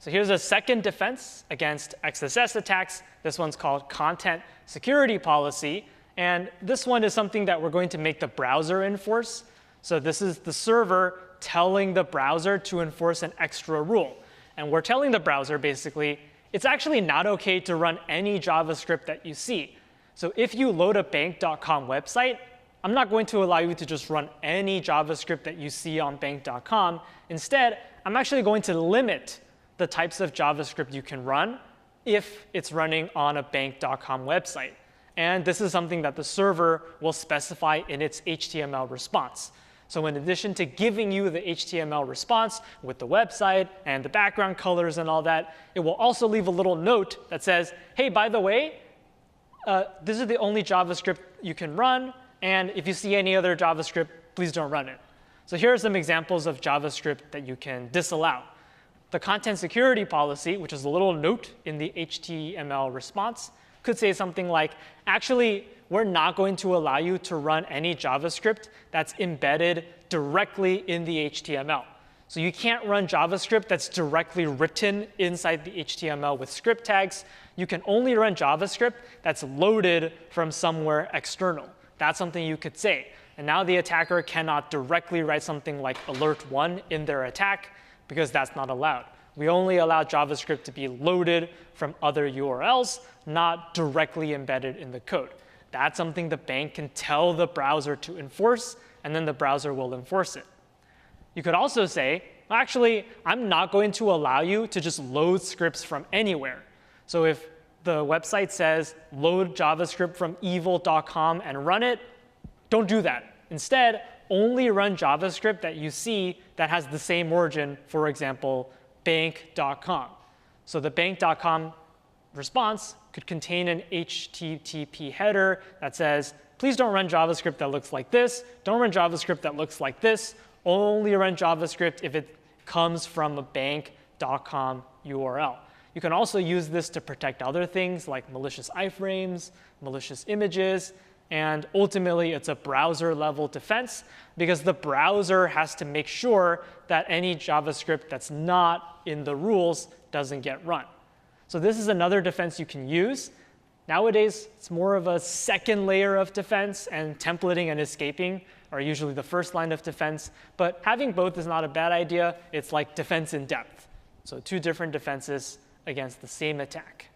So here's a second defense against XSS attacks. This one's called content security policy. And this one is something that we're going to make the browser enforce. So this is the server telling the browser to enforce an extra rule. And we're telling the browser, basically, it's actually not OK to run any JavaScript that you see. So if you load a bank.com website, I'm not going to allow you to just run any JavaScript that you see on bank.com. Instead, I'm actually going to limit the types of JavaScript you can run if it's running on a bank.com website. And this is something that the server will specify in its HTML response. So in addition to giving you the HTML response with the website and the background colors and all that, it will also leave a little note that says, hey, by the way, this is the only JavaScript you can run. And if you see any other JavaScript, please don't run it. So here are some examples of JavaScript that you can disallow. The content security policy, which is a little note in the HTML response, could say something like, actually, we're not going to allow you to run any JavaScript that's embedded directly in the HTML. So you can't run JavaScript that's directly written inside the HTML with script tags. You can only run JavaScript that's loaded from somewhere external. That's something you could say. And now the attacker cannot directly write something like alert1 in their attack, because that's not allowed. We only allow JavaScript to be loaded from other URLs, not directly embedded in the code. That's something the bank can tell the browser to enforce, and then the browser will enforce it. You could also say, actually, I'm not going to allow you to just load scripts from anywhere. So if the website says, load JavaScript from evil.com and run it, don't do that. Instead, only run JavaScript that you see that has the same origin, for example, bank.com. So the bank.com response could contain an HTTP header that says, please don't run JavaScript that looks like this. Don't run JavaScript that looks like this. Only run JavaScript if it comes from a bank.com URL. You can also use this to protect other things like malicious iframes, malicious images. And ultimately, it's a browser-level defense, because the browser has to make sure that any JavaScript that's not in the rules doesn't get run. So this is another defense you can use. Nowadays, it's more of a second layer of defense, and templating and escaping are usually the first line of defense. But having both is not a bad idea. It's like defense in depth. So two different defenses against the same attack.